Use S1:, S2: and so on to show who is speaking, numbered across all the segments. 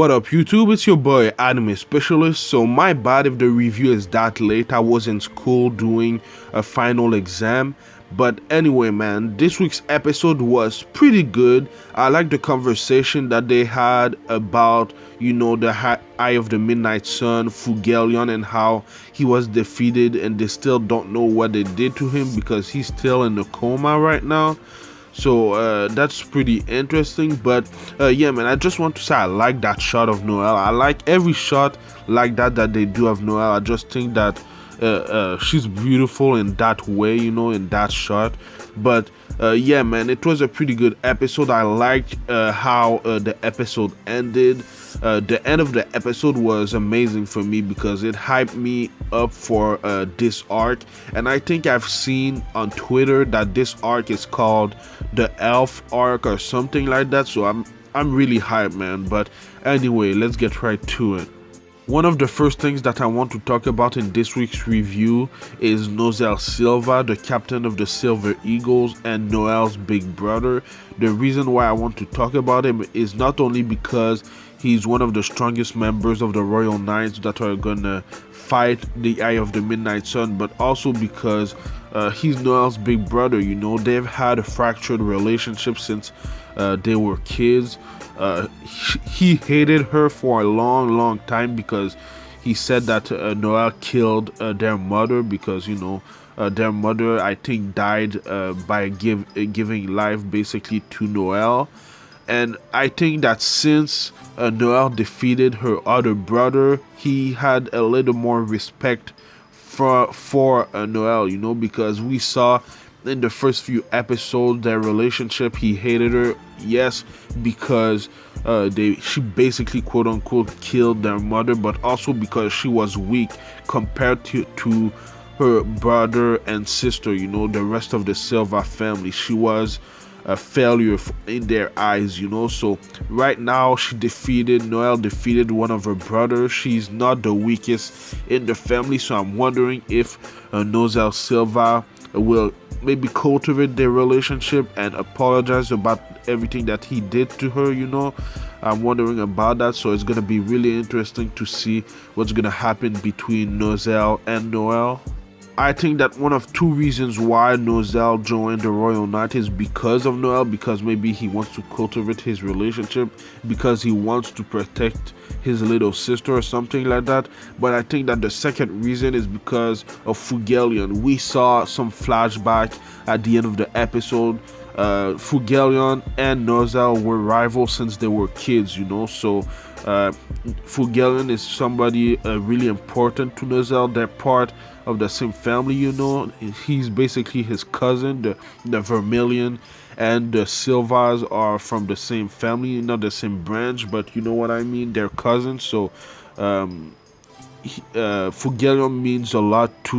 S1: What up YouTube, it's your boy Anime Specialist. So my bad if the review is that late. I was in school doing a final exam. But anyway man, this week's episode was pretty good. I like the conversation that they had about, the Eye of the Midnight Sun, Fugelion, and how he was defeated and they still don't know what they did to him because he's still in the coma right now. So that's pretty interesting. But yeah man, I just want to say I like that shot of Noelle. I like every shot like that they do of Noelle. I just think that she's beautiful in that way, in that shot. But yeah man, it was a pretty good episode. I liked how the episode ended. The end of the episode was amazing for me because it hyped me up for this arc, and I think I've seen on Twitter that this arc is called the Elf arc or something like that. So I'm really hyped man. But anyway, let's get right to it. One of the first things that I want to talk about in this week's review is Nozel Silva, the captain of the Silver Eagles and Noelle's big brother. The reason why I want to talk about him is not only because he's one of the strongest members of the Royal Knights that are gonna fight the Eye of the Midnight Sun, but also because he's Noelle's big brother. They've had a fractured relationship since they were kids. He hated her for a long time because he said that Noelle killed their mother because their mother, I think, died by giving life basically to Noelle. And I think that since Noelle defeated her other brother, he had a little more respect for Noelle, because we saw in the first few episodes their relationship. He hated her, yes, because she basically quote unquote killed their mother, but also because she was weak compared to her brother and sister, the rest of the Silva family. She was a failure in their eyes, so right now Noelle defeated one of her brothers. She's not the weakest in the family, so I'm wondering if Nozel Silva will maybe cultivate their relationship and apologize about everything that he did to her. I'm wondering about that. So it's gonna be really interesting to see what's gonna happen between Nozel and Noelle. I think that one of two reasons why Nozel joined the Royal Knight is because of Noelle, because maybe he wants to cultivate his relationship, because he wants to protect his little sister or something like that. But I think that the second reason is because of Fugelion. We saw some flashback at the end of the episode. Fugelion and Nozel were rivals since they were kids, so Fugelion is somebody really important to Nozel. They're part of the same family, he's basically his cousin. The Vermilion and the Silvas are from the same family, not the same branch, but you know what I mean, they're cousins. So Fugelion means a lot to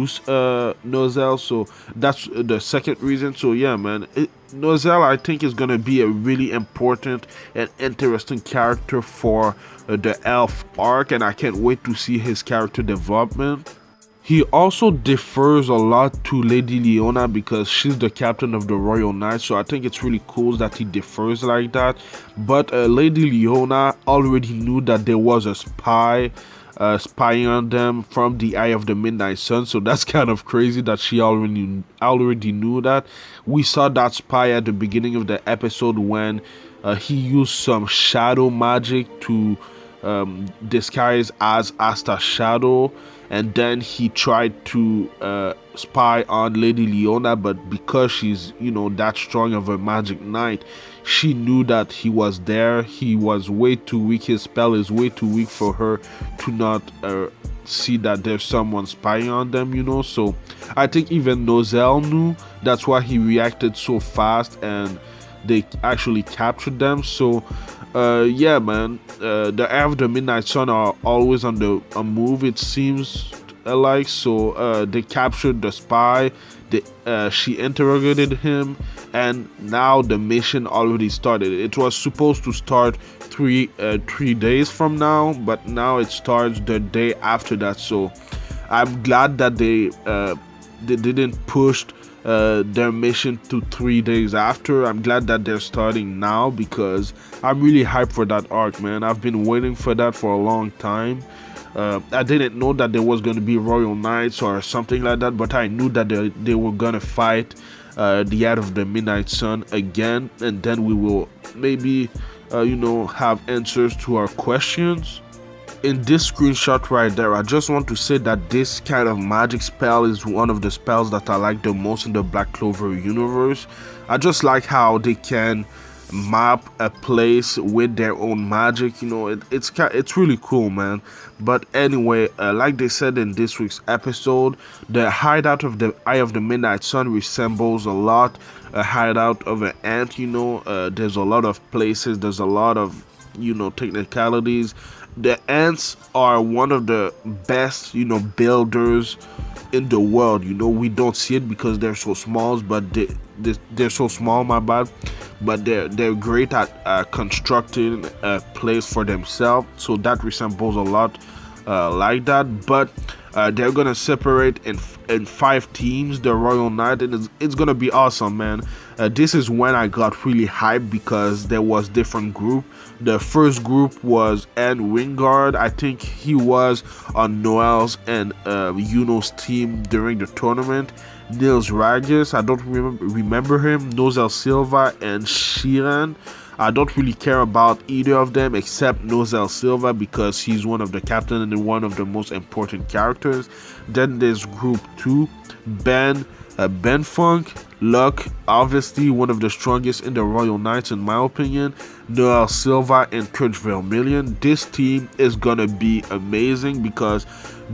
S1: Nozel, so that's the second reason. So yeah man, Nozel I think is gonna be a really important and interesting character for the Elf arc, and I can't wait to see his character development. He also differs a lot to Lady Leona because she's the captain of the Royal Knights, so I think it's really cool that he differs like that. But Lady Leona already knew that there was a spy spying on them from the Eye of the Midnight Sun, so that's kind of crazy that she already knew that. We saw that spy at the beginning of the episode when he used some shadow magic to disguise as Asta Shadow, and then he tried to spy on Lady Leona, but because she's that strong of a magic knight, she knew that he was there. He was way too weak. His spell is way too weak for her to not see that there's someone spying on them, so I think even Nozel knew. That's why he reacted so fast and they actually captured them. So yeah man, the Eye of the Midnight Sun are always on the move, it seems like. So they captured the spy. She interrogated him, and now the mission already started. It was supposed to start three days from now, but now it starts the day after that. So I'm glad that they they didn't push their mission to 3 days after. I'm glad that they're starting now because I'm really hyped for that arc, man. I've been waiting for that for a long time. I didn't know that there was going to be Royal Knights or something like that, but I knew that they were going to fight the Eye of the Midnight Sun again, and then we will maybe, have answers to our questions. In this screenshot right there, I just want to say that this kind of magic spell is one of the spells that I like the most in the Black Clover universe. I just like how they can map a place with their own magic. It's really cool, man. But anyway, like they said in this week's episode, the hideout of the Eye of the Midnight Sun resembles a lot a hideout of an ant. There's a lot of places, there's a lot of technicalities. The ants are one of the best builders in the world. We don't see it because they're so small, but they're so small, my bad, but they're great at constructing a place for themselves, so that resembles a lot like that. But they're gonna separate in 5 teams, the Royal Knight, and it's gonna be awesome, man. This is when I got really hyped because there was different group. The first group was Ed Wingard. I think he was on Noel's and Yuno's team during the tournament. Nils Ragus, I don't remember him. Nozel Silva and Shiran. I don't really care about either of them except Nozel Silva because he's one of the captain and one of the most important characters. Then there's group 2, Ben Funk, Luck, obviously one of the strongest in the Royal Knights in my opinion, Noel Silva and Kurt Vermillion. This team is gonna be amazing because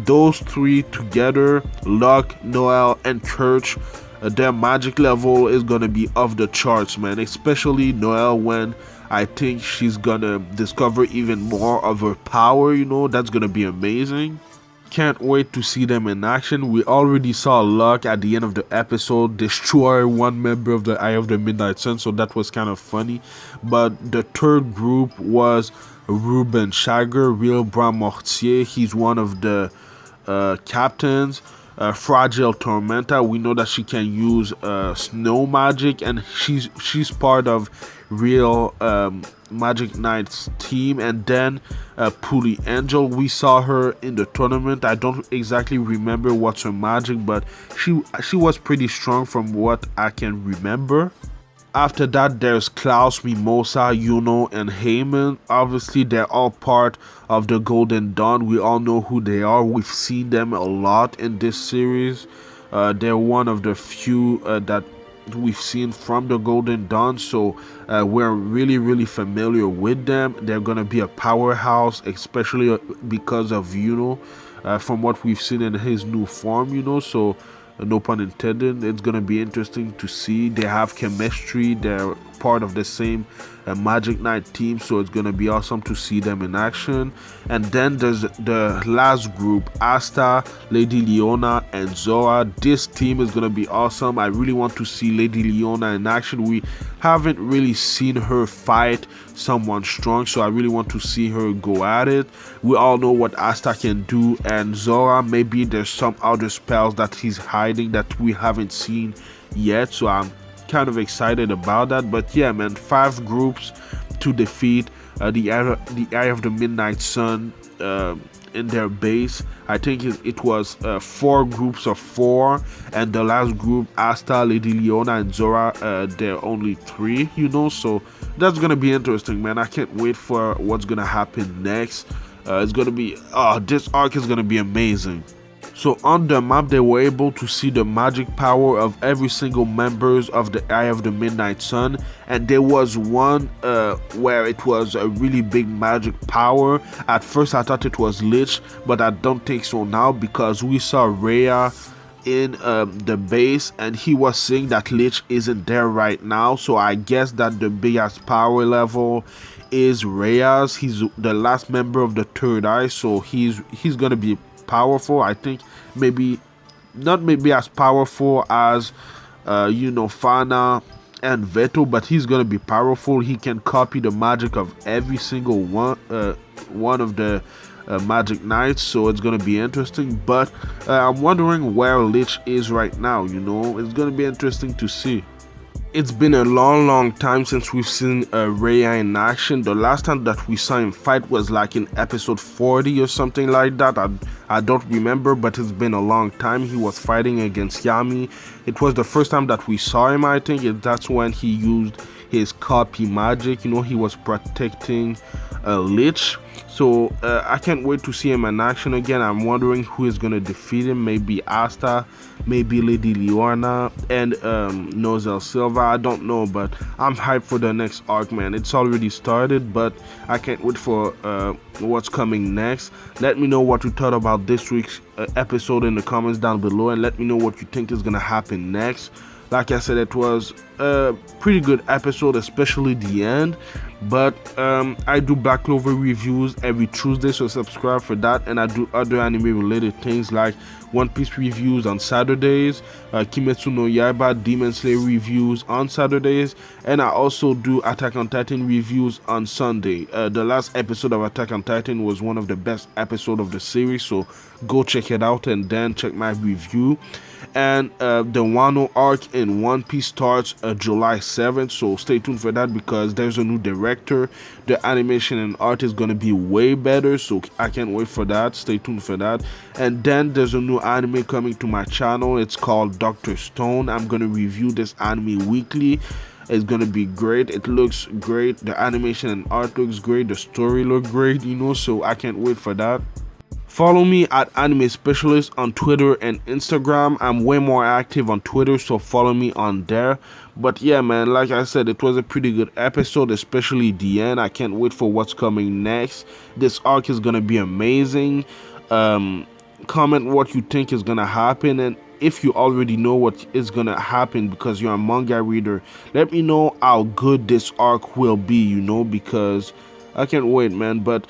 S1: those 3 together, Luck, Noel and Kurt, their magic level is gonna be off the charts, man. Especially Noel, when I think she's gonna discover even more of her power. That's gonna be amazing. Can't wait to see them in action. We already saw Luck at the end of the episode destroy one member of the Eye of the Midnight Sun, so that was kind of funny. But the third group was Ruben Shager, Real Bram Mortier. He's one of the captains. Fragile Tormenta, we know that she can use snow magic, and she's part of Real Magic Knight's team. And then Puli Angel, we saw her in the tournament. I don't exactly remember what's her magic, but she was pretty strong from what I can remember. After that, there's Klaus, Mimosa, Yuno, and Heyman. Obviously, they're all part of the Golden Dawn. We all know who they are. We've seen them a lot in this series. They're one of the few that we've seen from the Golden Dawn, so we're really, really familiar with them. They're going to be a powerhouse, especially because of Yuno, from what we've seen in his new form, so no pun intended. It's gonna be interesting to see. They have chemistry, they're part of the same Magic Knight team, so it's gonna be awesome to see them in action. And then there's the last group, Asta, Lady Leona and Zora. This team is gonna be awesome. I really want to see Lady Leona in action. We haven't really seen her fight someone strong, so I really want to see her go at it. We all know what Asta can do, and Zora, maybe there's some other spells that he's hiding that we haven't seen yet, so I'm kind of excited about that. But yeah, man, 5 groups to defeat the Eye of the Midnight Sun in their base. I think it was 4 groups of 4, and the last group, Asta, Lady Leona and Zora, they're only 3, so that's gonna be interesting, man. I can't wait for what's gonna happen next. It's gonna be this arc is gonna be amazing. So on the map, they were able to see the magic power of every single members of the Eye of the Midnight Sun, and there was one where it was a really big magic power. At first I thought it was Lich, but I don't think so now, because we saw Rhea in the base and he was saying that Lich isn't there right now, so I guess that the biggest power level is Rhea's. He's the last member of the Third Eye, so he's gonna be powerful. I think maybe not as powerful as Fana and Veto, but he's gonna be powerful. He can copy the magic of every single one of the Magic Knight, so it's gonna be interesting. But I'm wondering where Lich is right now. It's gonna be interesting to see. It's been a long time since we've seen Raya in action. The last time that we saw him fight was like in episode 40 or something like that. I don't remember, but it's been a long time. He was fighting against Yami. It was the first time that we saw him, I think. That's when he used his copy magic. He was protecting Lich. So I can't wait to see him in action again. I'm wondering who is going to defeat him. Maybe Asta, maybe Lady Leona, and Nozel Silva. I don't know, but I'm hyped for the next arc, man. It's already started, but I can't wait for what's coming next. Let me know what you thought about this week's episode in the comments down below, and let me know what you think is going to happen next. Like I said, it was a pretty good episode, especially the end. But I do Black Clover reviews every Tuesday, so subscribe for that. And I do other anime related things like One Piece reviews on Saturdays, Kimetsu no Yaiba Demon Slayer reviews on Saturdays, and I also do Attack on Titan reviews on Sunday. The last episode of Attack on Titan was one of the best episodes of the series, so go check it out and then check my review. And the Wano arc in One Piece starts July 7th, so stay tuned for that because there's a new director. The animation and art is going to be way better, so I can't wait for that. Stay tuned for that. And then there's a new anime coming to my channel. It's called Dr. Stone. I'm going to review this anime weekly. It's gonna be great. It looks great. The animation and art looks great. The story looks great, so I can't wait for that. Follow me at Anime Specialist on Twitter and Instagram. I'm way more active on Twitter, so follow me on there. But yeah, man, like I said, it was a pretty good episode, especially the end. I can't wait for what's coming next. This arc is gonna be amazing. Comment what you think is gonna happen, and if you already know what is gonna happen because you're a manga reader, let me know how good this arc will be, because I can't wait, man. But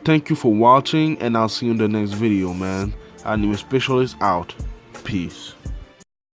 S1: thank you for watching, and I'll see you in the next video, man. Anime Specialist out. Peace.